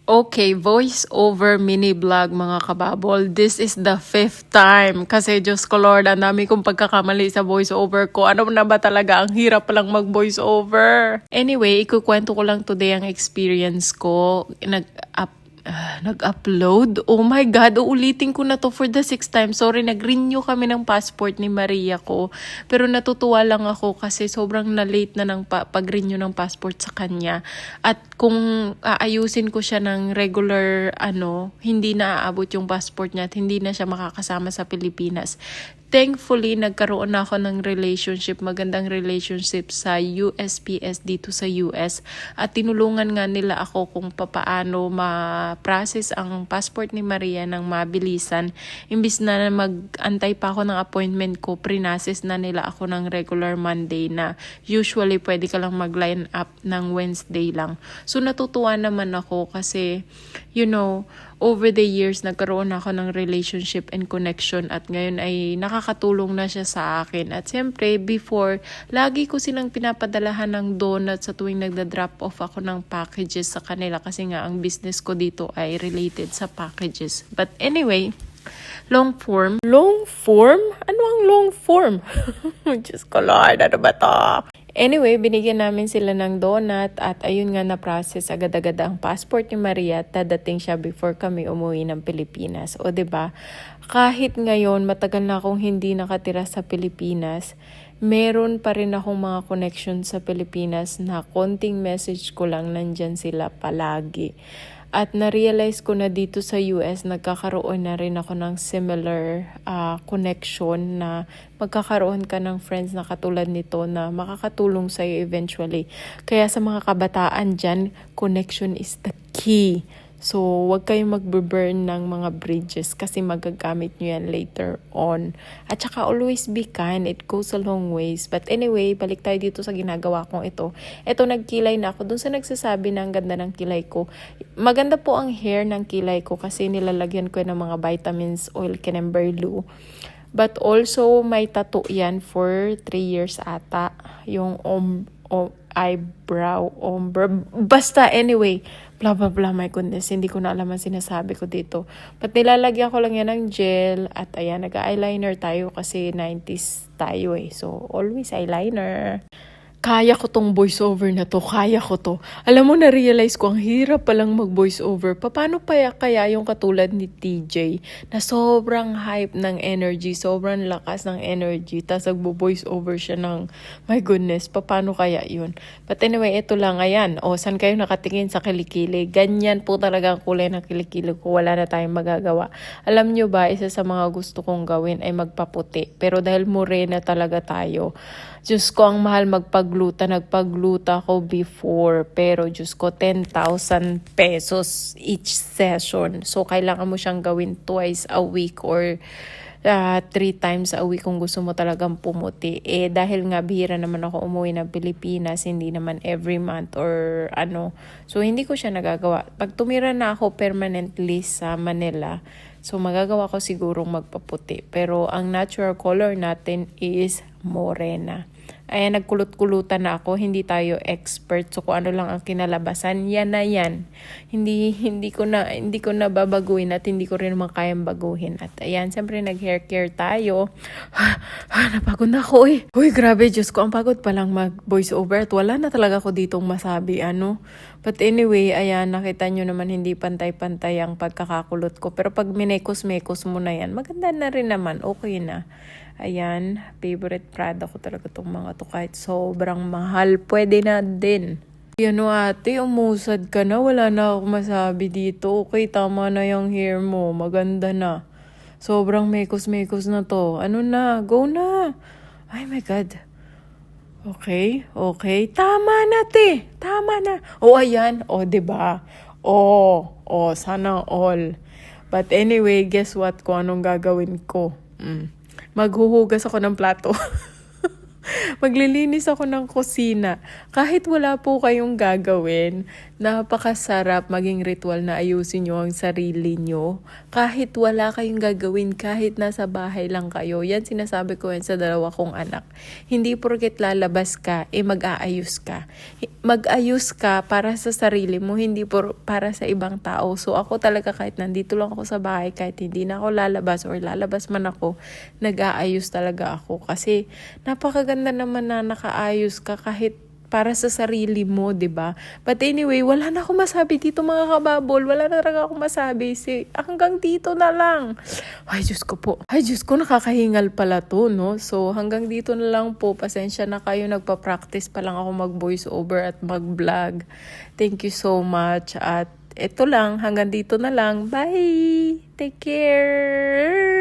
Okay, voice over mini vlog mga kababol. This is the 5th time. Kasi Diyos ko Lord, ang dami kong pagkakamali sa voice over ko. Ano na ba talaga? Ang hirap palang mag voice over. Anyway, ikukwento ko lang today ang experience ko. Nag-upload? Oh my God, uulitin ko na to for the 6th time. Sorry, nag-renew kami ng passport ni Maria ko. Pero natutuwa lang ako kasi sobrang na-late na ng pag-renew ng passport sa kanya. At kung aayusin ko siya ng regular, hindi na aabot yung passport niya at hindi na siya makakasama sa Pilipinas. Thankfully, nagkaroon na ako ng magandang relationship sa USPS dito sa US. At tinulungan nga nila ako kung papaano ma-process ang passport ni Maria ng mabilisan. Imbis na mag-antay pa ako ng appointment ko, prinases na nila ako ng regular Monday na usually pwede ka lang mag-line up ng Wednesday lang. So natutuwa naman ako kasi, over the years, nagkaroon ako ng relationship and connection at ngayon ay nakakatulong na siya sa akin. At siyempre, before, lagi ko silang pinapadalahan ng donut sa tuwing nagda-drop off ako ng packages sa kanila kasi nga ang business ko dito ay related sa packages. But anyway, long form? Long form? Ano ang long form? Diyos ko Lord, ano ba to? Anyway, binigyan namin sila ng donut at ayun nga na-process agad-agad ang passport ni Maria at dadating siya before kami umuwi ng Pilipinas. O 'di ba? Kahit ngayon matagal na akong hindi nakatira sa Pilipinas, meron pa rin akong mga connection sa Pilipinas na konting message ko lang nandyan sila palagi. At na-realize ko na dito sa US, nagkakaroon na rin ako ng similar connection na magkakaroon ka ng friends na katulad nito na makakatulong sa'yo eventually. Kaya sa mga kabataan dyan, connection is the key. So, wag kayong magbe-burn ng mga bridges kasi magagamit nyo yan later on. At saka always be kind. It goes a long ways. But anyway, balik tayo dito sa ginagawa kong ito. Ito, nagkilay na ako. Dun sa nagsasabi na ang ganda ng kilay ko. Maganda po ang hair ng kilay ko kasi nilalagyan ko ng mga vitamins, oil, Kennemberlu. But also, may tattoo yan for 3 years ata. Yung eyebrow, basta anyway, blah blah blah, my goodness, hindi ko na alam ang sinasabi ko dito. But nilalagyan ko lang yan ng gel at ayan, nag-eyeliner tayo kasi 90s tayo so always eyeliner. Kaya ko tong voiceover na to, kaya ko to. Alam mo, na-realize ko, ang hirap palang mag-voiceover. Paano kaya yung katulad ni TJ na sobrang hype ng energy, sobrang lakas ng energy, tapos nagbo-voiceover siya ng, my goodness, paano kaya yun? But anyway, ito lang, ayan. Saan kayo nakatingin sa kilikili? Ganyan po talaga ang kulay ng kilikili ko. Wala na tayong magagawa. Alam nyo ba, isa sa mga gusto kong gawin ay magpaputi. Pero dahil morena talaga tayo, Diyos ko, ang mahal magpagluta. Nagpagluta ko before. Pero Diyos ko, 10,000 pesos each session. So, kailangan mo siyang gawin twice a week or 3 times a week kung gusto mo talagang pumuti. Dahil nga bihira naman ako umuwi ng Pilipinas, hindi naman every month or ano. So, hindi ko siya nagagawa. Pag tumira na ako permanently sa Manila, so magagawa ko sigurong magpaputi. Pero ang natural color natin is morena. Ayan, nagkulot-kulutan na ako. Hindi tayo expert. So, kung ano lang ang kinalabasan, yan na yan. Hindi ko na babaguhin at hindi ko rin naman kayang baguhin. At ayan, siyempre nag-hair care tayo. Napagod na ako eh. Uy, grabe, Diyos ko. Ang pagod palang mag-voice over at wala na talaga ako ditong masabi, But anyway, ayan, nakita nyo naman hindi pantay-pantay ang pagkakakulot ko. Pero pag minekos-mekos mo na yan, maganda na rin naman. Okay na. Ayan, favorite product ko talaga itong mga to. Kahit sobrang mahal, pwede na din. Ate, umusad ka na. Wala na ako masabi dito. Okay, tama na yung hair mo. Maganda na. Sobrang mekos-mekos na to. Ano na? Go na. Ay my God. Okay. Tama na, te. Tama na. Ayan. 'Diba? Sana all. But anyway, guess what? Kung anong gagawin ko. Maghuhugas ako ng plato. Maglilinis ako ng kusina. Kahit wala po kayong gagawin, napakasarap maging ritual na ayusin nyo ang sarili nyo. Kahit wala kayong gagawin, kahit nasa bahay lang kayo. Yan sinasabi ko yan sa dalawa kong anak. Hindi porket lalabas ka, mag-aayos ka. Mag-ayos ka para sa sarili mo, hindi para sa ibang tao. So ako talaga kahit nandito lang ako sa bahay, kahit hindi na ako lalabas or lalabas man ako, nag-aayos talaga ako. Kasi napakaganda naman na nakaayos ka kahit para sa sarili mo, 'di ba? But anyway, wala na akong masabi dito mga kababol. Wala na talaga akong masabi. Hanggang dito na lang. Ay, Diyos ko po. Ay, Diyos ko, nakakahingal pala to, no? So, hanggang dito na lang po. Pasensya na kayo. Nagpa-practice pa lang ako mag-voice over at mag-vlog. Thank you so much. At ito lang. Hanggang dito na lang. Bye! Take care!